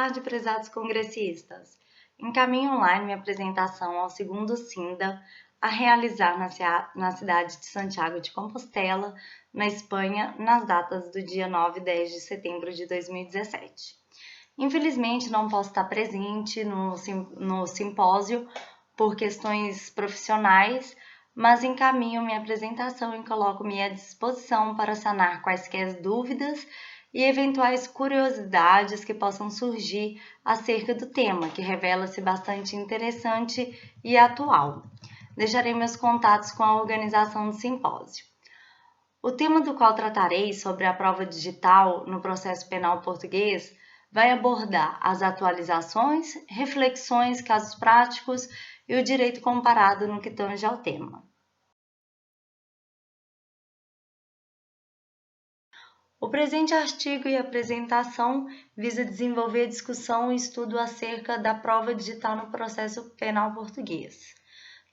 tarde, prezados congressistas. Encaminho online minha apresentação ao segundo SINDA a realizar na cidade de Santiago de Compostela, na Espanha, nas datas do dia 9 e 10 de setembro de 2017. Infelizmente, não posso estar presente no simpósio por questões profissionais, mas encaminho minha apresentação e coloco-me à disposição para sanar quaisquer dúvidas e eventuais curiosidades que possam surgir acerca do tema, que revela-se bastante interessante e atual. Deixarei meus contatos com a organização do simpósio. O tema do qual tratarei sobre a prova digital no processo penal português vai abordar as atualizações, reflexões, casos práticos e o direito comparado no que tange ao tema. O presente artigo e apresentação visa desenvolver discussão e estudo acerca da prova digital no processo penal português,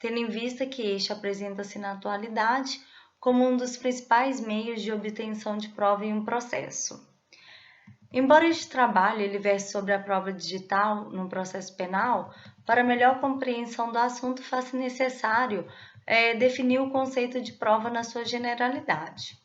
tendo em vista que este apresenta-se na atualidade como um dos principais meios de obtenção de prova em um processo. Embora este trabalho ele verse sobre a prova digital no processo penal, para melhor compreensão do assunto faz-se necessário definir o conceito de prova na sua generalidade.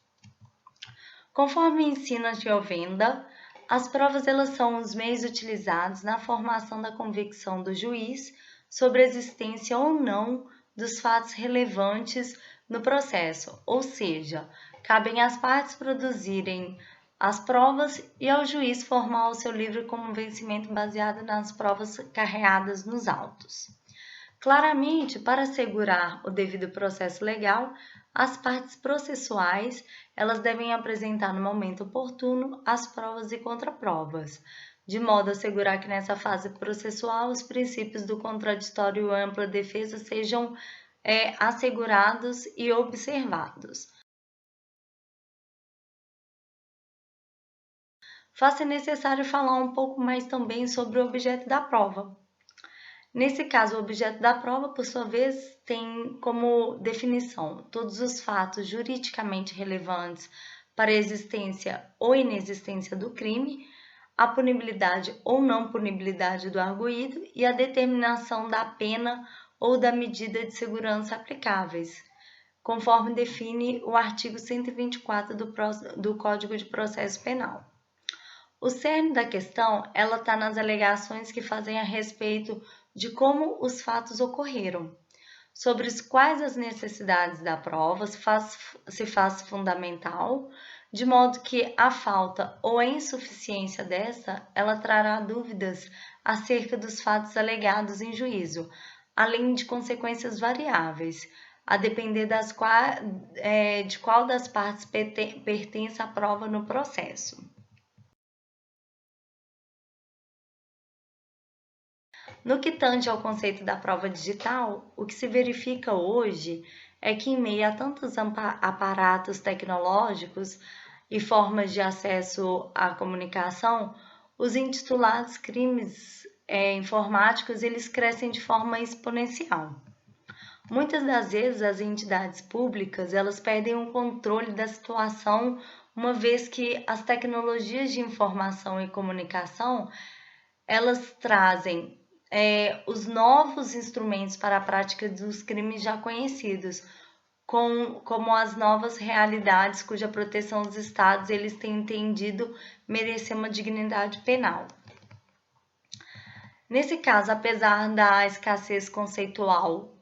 Conforme ensina Giovenda, as provas elas são os meios utilizados na formação da convicção do juiz sobre a existência ou não dos fatos relevantes no processo, ou seja, cabem às partes produzirem as provas e ao juiz formar o seu livre convencimento baseado nas provas carreadas nos autos. Claramente, para assegurar o devido processo legal, as partes processuais elas devem apresentar no momento oportuno as provas e contraprovas, de modo a assegurar que nessa fase processual os princípios do contraditório e ampla defesa sejam assegurados e observados. Faz-se necessário falar um pouco mais também sobre o objeto da prova. Nesse caso, o objeto da prova, por sua vez, tem como definição todos os fatos juridicamente relevantes para a existência ou inexistência do crime, a punibilidade ou não punibilidade do arguido e a determinação da pena ou da medida de segurança aplicáveis, conforme define o artigo 124 do Código de Processo Penal. O cerne da questão ela está nas alegações que fazem a respeito de como os fatos ocorreram, sobre os quais as necessidades da prova se faz fundamental, de modo que a falta ou a insuficiência dessa, ela trará dúvidas acerca dos fatos alegados em juízo, além de consequências variáveis, a depender de qual das partes pertence a prova no processo. No que tange ao conceito da prova digital, o que se verifica hoje é que, em meio a tantos aparatos tecnológicos e formas de acesso à comunicação, os intitulados crimes informáticos eles crescem de forma exponencial. Muitas das vezes as entidades públicas elas perdem o controle da situação, uma vez que as tecnologias de informação e comunicação elas trazem os novos instrumentos para a prática dos crimes já conhecidos, como as novas realidades cuja proteção dos estados eles têm entendido merecer uma dignidade penal. Nesse caso, apesar da escassez conceitual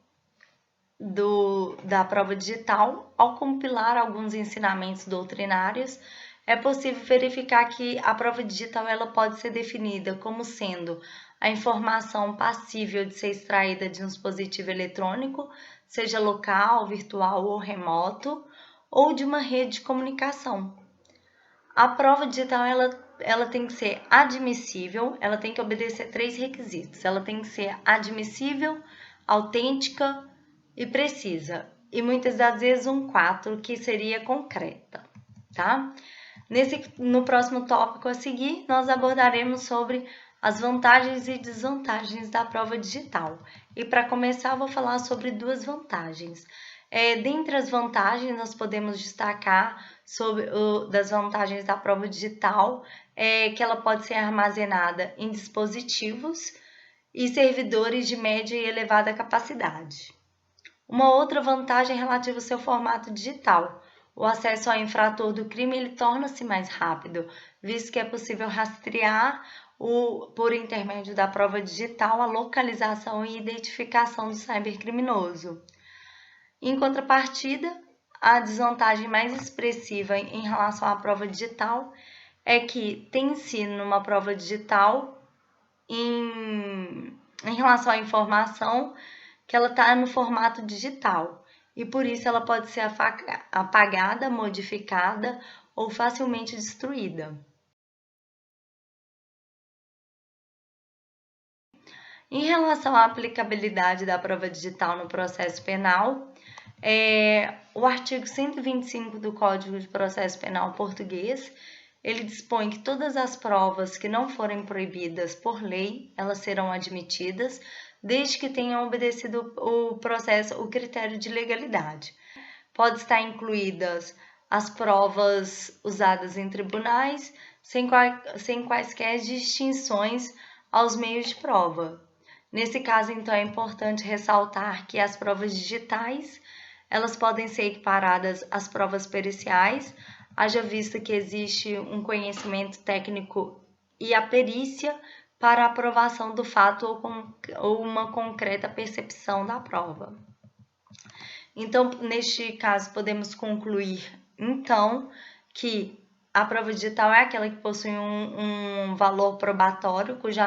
da prova digital, ao compilar alguns ensinamentos doutrinários, é possível verificar que a prova digital ela pode ser definida como sendo a informação passível de ser extraída de um dispositivo eletrônico, seja local, virtual ou remoto, ou de uma rede de comunicação. A prova digital ela tem que ser admissível, ela tem que obedecer 3 requisitos. Ela tem que ser admissível, autêntica e precisa. E muitas das vezes um 4, que seria concreta, tá? No próximo tópico a seguir, nós abordaremos sobre as vantagens e desvantagens da prova digital. E para começar, eu vou falar sobre 2 vantagens. Dentre as vantagens, nós podemos destacar das vantagens da prova digital, que ela pode ser armazenada em dispositivos e servidores de média e elevada capacidade. Uma outra vantagem é relativa ao seu formato digital. O acesso ao infrator do crime ele torna-se mais rápido, visto que é possível rastrear por intermédio da prova digital a localização e identificação do cybercriminoso. Em contrapartida, a desvantagem mais expressiva em relação à prova digital é que tem-se numa prova digital, em relação à informação, que ela está no formato digital e por isso ela pode ser apagada, modificada ou facilmente destruída. Em relação à aplicabilidade da prova digital no processo penal, o artigo 125 do Código de Processo Penal português, ele dispõe que todas as provas que não forem proibidas por lei, elas serão admitidas, desde que tenham obedecido o critério de legalidade. Pode estar incluídas as provas usadas em tribunais, sem quaisquer distinções aos meios de prova. Nesse caso, então, é importante ressaltar que as provas digitais, elas podem ser equiparadas às provas periciais, haja vista que existe um conhecimento técnico e a perícia para a aprovação do fato ou uma concreta percepção da prova. Então, neste caso, podemos concluir, então, que a prova digital é aquela que possui um valor probatório, cujo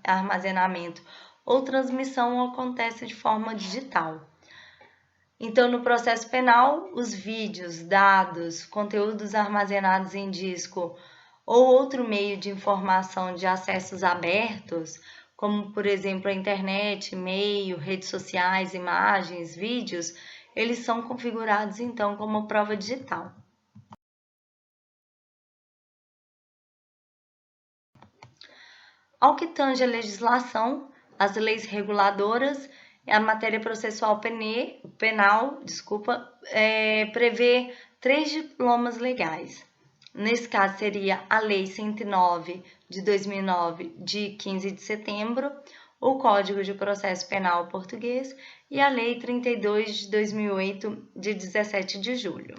armazenamento ou transmissão acontece de forma digital. Então, no processo penal, os vídeos, dados, conteúdos armazenados em disco ou outro meio de informação de acessos abertos, como, por exemplo, a internet, e-mail, redes sociais, imagens, vídeos, eles são configurados, então, como prova digital. Ao que tange a legislação, as leis reguladoras, a matéria processual penal, prevê 3 diplomas legais. Nesse caso, seria a Lei 109 de 2009, de 15 de setembro, o Código de Processo Penal português e a Lei 32 de 2008, de 17 de julho.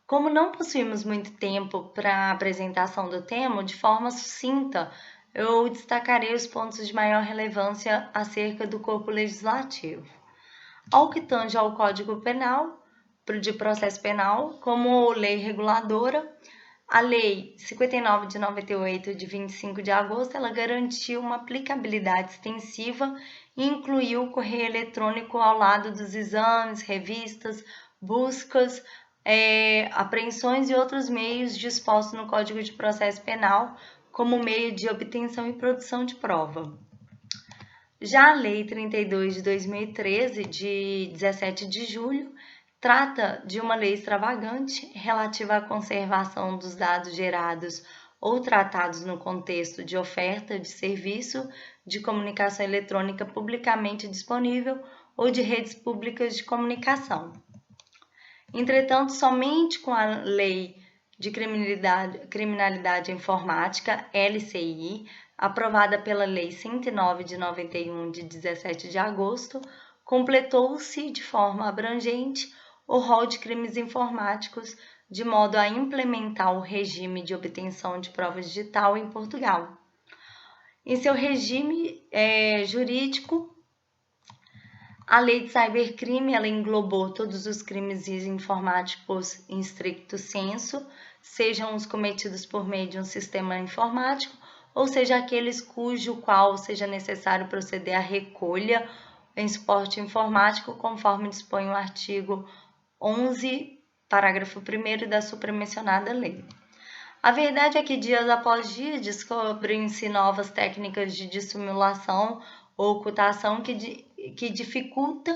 Como não possuímos muito tempo para a apresentação do tema, de forma sucinta, eu destacarei os pontos de maior relevância acerca do corpo legislativo. Ao que tange ao Código Penal, de Processo Penal, como lei reguladora, a Lei 59 de 98, de 25 de agosto, ela garantiu uma aplicabilidade extensiva e incluiu o correio eletrônico ao lado dos exames, revistas, buscas, apreensões e outros meios dispostos no Código de Processo Penal como meio de obtenção e produção de prova. Já a Lei 32 de 2013, de 17 de julho, trata de uma lei extravagante relativa à conservação dos dados gerados ou tratados no contexto de oferta de serviço de comunicação eletrônica publicamente disponível ou de redes públicas de comunicação. Entretanto, somente com a Lei de Criminalidade Informática, LCI, aprovada pela Lei 109 de 91, de 17 de agosto, completou-se de forma abrangente o rol de crimes informáticos, de modo a implementar o regime de obtenção de prova digital em Portugal. Em seu regime jurídico, a lei de cybercrime ela englobou todos os crimes informáticos em stricto sensu, sejam os cometidos por meio de um sistema informático, ou seja, aqueles cujo qual seja necessário proceder à recolha em suporte informático, conforme dispõe o artigo 11, parágrafo 1º da supramencionada lei. A verdade é que dias após dia descobrem-se novas técnicas de dissimulação ou ocultação que dificulta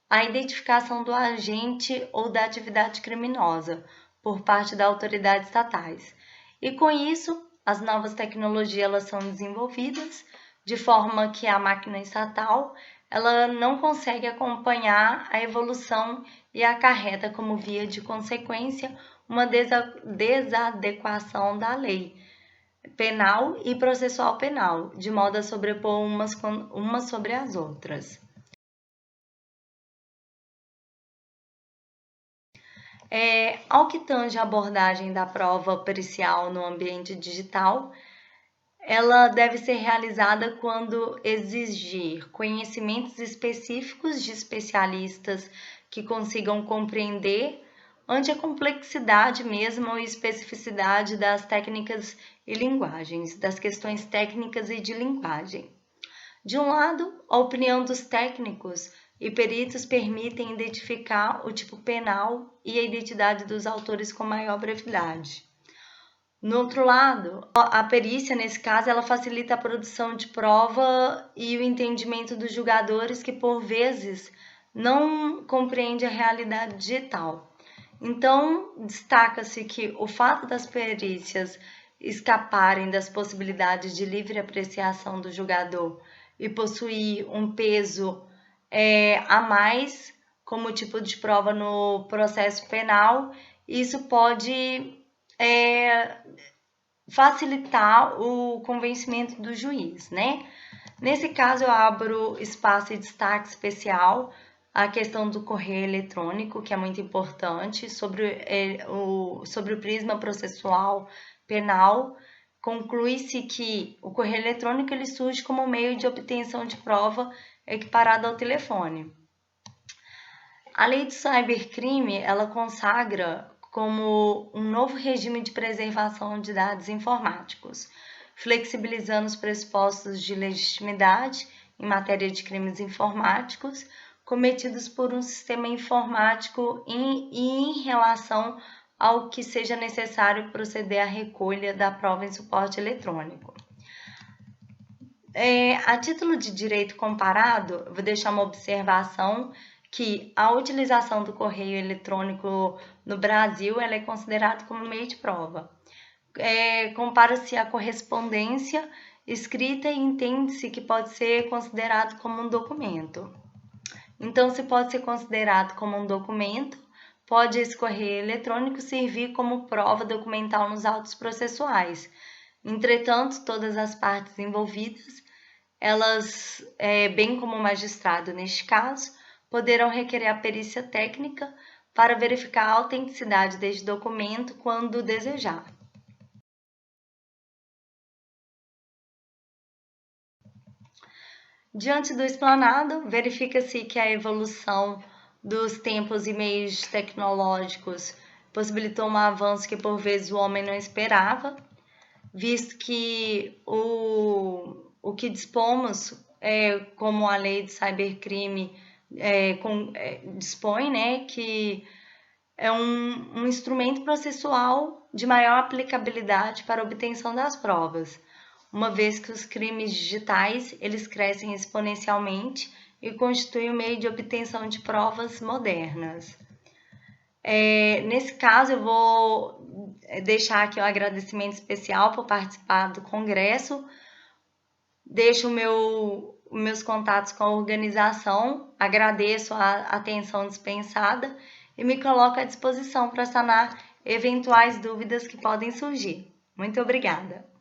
a identificação do agente ou da atividade criminosa por parte das autoridades estatais. E com isso, as novas tecnologias elas são desenvolvidas de forma que a máquina estatal ela não consegue acompanhar a evolução e acarreta como via de consequência uma desadequação da lei penal e processual penal, de modo a sobrepor umas sobre as outras. Ao que tange a abordagem da prova pericial no ambiente digital, ela deve ser realizada quando exigir conhecimentos específicos de especialistas que consigam compreender ante a complexidade mesmo e especificidade das técnicas e linguagens, das questões técnicas e de linguagem. De um lado, a opinião dos técnicos e peritos permitem identificar o tipo penal e a identidade dos autores com maior brevidade. No outro lado, a perícia, nesse caso, ela facilita a produção de prova e o entendimento dos julgadores que, por vezes, não compreende a realidade digital. Então, destaca-se que o fato das perícias escaparem das possibilidades de livre apreciação do julgador e possuir um peso a mais como tipo de prova no processo penal, isso pode facilitar o convencimento do juiz, né? Nesse caso, eu abro espaço e destaque especial a questão do correio eletrônico, que é muito importante, sobre o prisma processual penal. Conclui-se que o correio eletrônico ele surge como meio de obtenção de prova equiparado ao telefone. A lei do cybercrime, ela consagra como um novo regime de preservação de dados informáticos, flexibilizando os pressupostos de legitimidade em matéria de crimes informáticos cometidos por um sistema informático em relação ao que seja necessário proceder à recolha da prova em suporte eletrônico. A título de direito comparado, vou deixar uma observação que a utilização do correio eletrônico no Brasil ela é considerada como meio de prova. Compara-se a correspondência escrita e entende-se que pode ser considerado como um documento. Então, se pode ser considerado como um documento, pode esse correio eletrônico servir como prova documental nos autos processuais. Entretanto, todas as partes envolvidas, elas, bem como o magistrado neste caso, poderão requerer a perícia técnica para verificar a autenticidade deste documento quando desejar. Diante do explanado, verifica-se que a evolução dos tempos e meios tecnológicos possibilitou um avanço que por vezes o homem não esperava, visto que o que dispomos, como a lei de cybercrime dispõe, né, que é um instrumento processual de maior aplicabilidade para a obtenção das provas, uma vez que os crimes digitais eles crescem exponencialmente e constituem o meio de obtenção de provas modernas. Nesse caso, eu vou deixar aqui um agradecimento especial por participar do congresso. Deixo meus contatos com a organização, agradeço a atenção dispensada e me coloco à disposição para sanar eventuais dúvidas que podem surgir. Muito obrigada!